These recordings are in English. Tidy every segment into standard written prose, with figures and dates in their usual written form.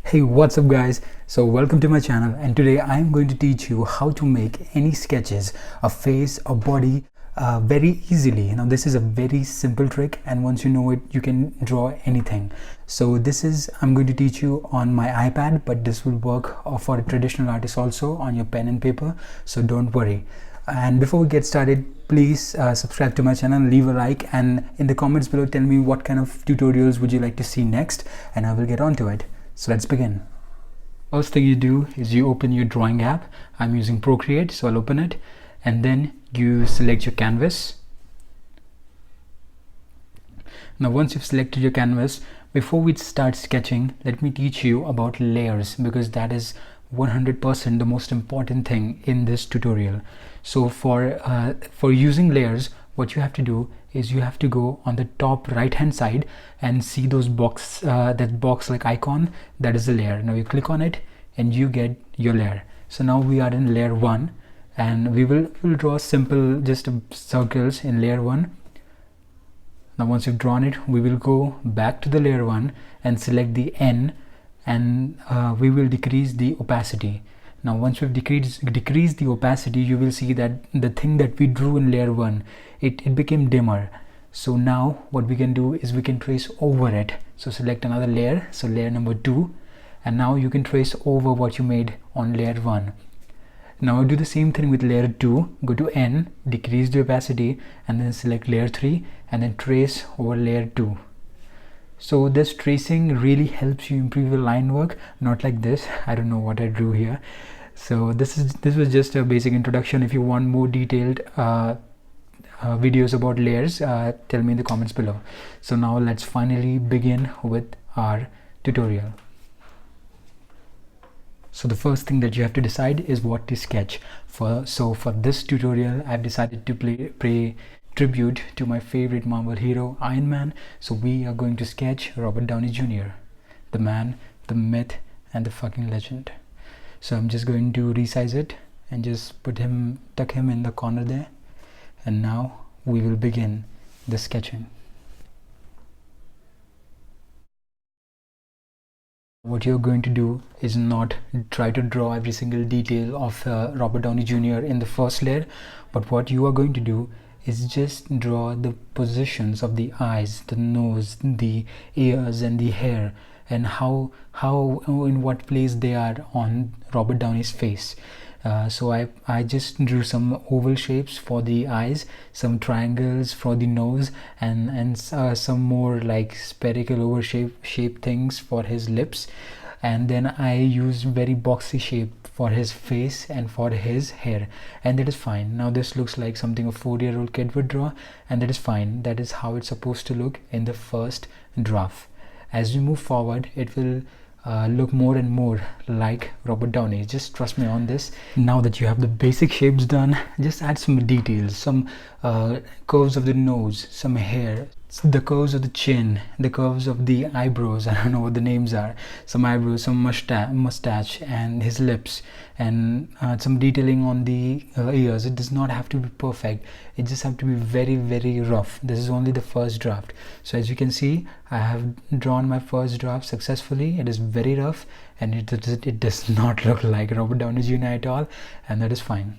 Hey, what's up guys? So welcome to my channel, and today I'm going to teach you how to make any sketches, a face, a body, very easily. Now this is a very simple trick, and once you know it, you can draw anything. So I'm going to teach you on my iPad, but this will work for a traditional artist also on your pen and paper, so don't worry. And before we get started, please subscribe to my channel, leave a like, and in the comments below tell me what kind of tutorials would you like to see next, and I will get on to it. So let's begin. First thing you do is you open your drawing app. I'm using Procreate, so I'll open it, and then you select your canvas. Now once you've selected your canvas, before we start sketching, let me teach you about layers, because that is 100% the most important thing in this tutorial. So for using layers, what you have to do is you have to go on the top right hand side and see those that box like icon, that is the layer. Now you click on it and you get your layer. So now we are in layer 1, and we'll draw simple just circles in layer 1. Now once you've drawn it, we will go back to the layer 1 and select the N, and we will decrease the opacity. Now once we've decreased the opacity, you will see that the thing that we drew in layer 1, it became dimmer. So now what we can do is we can trace over it. So select another layer, so layer number 2, and now you can trace over what you made on layer 1. Now do the same thing with layer 2, go to N, decrease the opacity, and then select layer 3 and then trace over layer 2. So this tracing really helps you improve your line work, not like this. I don't know what I drew here. So this was just a basic introduction. If you want more detailed videos about layers, tell me in the comments below. So now let's finally begin with our tutorial. So the first thing that you have to decide is what to sketch for. So for this tutorial, I've decided to pay tribute to my favorite Marvel hero, Iron Man. So we are going to sketch Robert Downey Jr., the man, the myth, and the fucking legend. So I'm just going to resize it and just tuck him in the corner there. And now we will begin the sketching. What you're going to do is not try to draw every single detail of Robert Downey Jr. in the first layer, but what you are going to do is just draw the positions of the eyes, the nose, the ears, and the hair, and how in what place they are on Robert Downey's face. So I just drew some oval shapes for the eyes, some triangles for the nose, and some more like spherical oval shape things for his lips, and then I used very boxy shape for his face and for his hair, and that is fine. Now this looks like something a 4-year-old kid would draw, and that is fine. That is how it's supposed to look in the first draft. As we move forward, it will look more and more like Robert Downey. Just trust me on this. Now that you have the basic shapes done, just add some details, some curves of the nose, some hair, the curves of the chin, the curves of the eyebrows. I don't know what the names are. Some eyebrows, some mustache, and his lips, and some detailing on the ears. It does not have to be perfect. It just have to be very, very rough. This is only the first draft. So as you can see, I have drawn my first draft successfully. It is very rough, and it does not look like Robert Downey Jr. at all, and that is fine.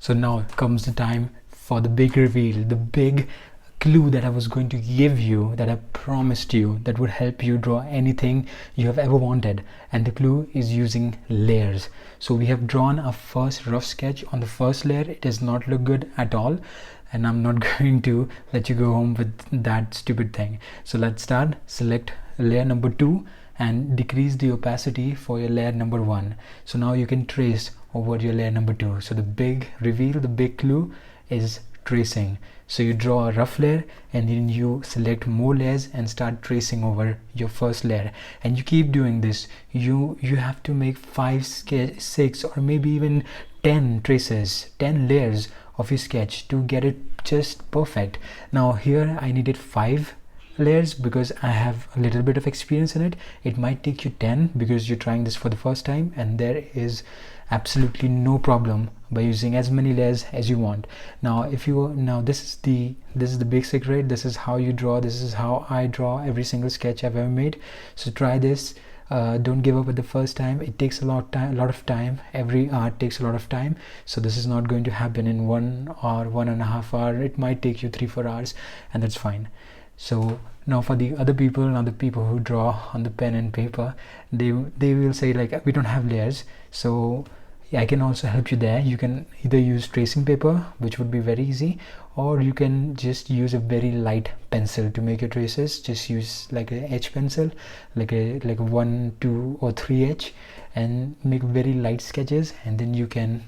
So now comes the time for the big reveal, the big clue that I was going to give you, that I promised you, that would help you draw anything you have ever wanted. And the clue is using layers. So we have drawn a first rough sketch on the first layer. It does not look good at all, and I'm not going to let you go home with that stupid thing. So let's start. Select layer number 2 and decrease the opacity for your layer number 1. So now you can trace over your layer number 2. So the big reveal, the big clue is tracing. So you draw a rough layer, and then you select more layers and start tracing over your first layer, and you keep doing this. You have to make 5, 6, or maybe even 10 traces, 10 layers of your sketch to get it just perfect. Now here I needed 5 layers because I have a little bit of experience in it. It might take you 10 because you're trying this for the first time, and there is absolutely no problem by using as many layers as you want. Now this is the big secret. This is how you draw. This is how I draw every single sketch I've ever made. So try this don't give up at the first time. It takes a lot of time. Every art takes a lot of time, so this is not going to happen in 1 or 1.5 hours. It might take you 3-4 hours, and that's fine. So now for the other people, who draw on the pen and paper, they will say like, we don't have layers. So yeah, I can also help you there. You can either use tracing paper, which would be very easy, or you can just use a very light pencil to make your traces. Just use like a H pencil, like a 1, 2 or 3 H, and make very light sketches, and then you can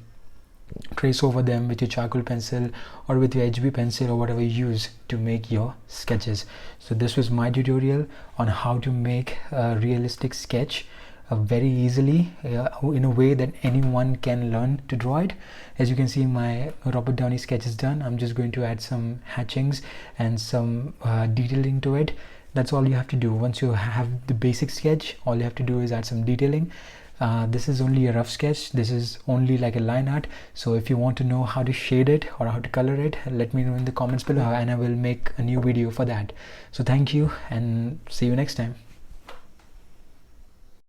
trace over them with your charcoal pencil or with your HB pencil or whatever you use to make your sketches. So this was my tutorial on how to make a realistic sketch very easily in a way that anyone can learn to draw it. As you can see, my Robert Downey sketch is done. I'm just going to add some hatchings and some detailing to it. That's all you have to do. Once you have the basic sketch, all you have to do is add some detailing. This is only a rough sketch. This is only like a line art. So if you want to know how to shade it or how to color it, let me know in the comments below, and I will make a new video for that. So thank you, and see you next time.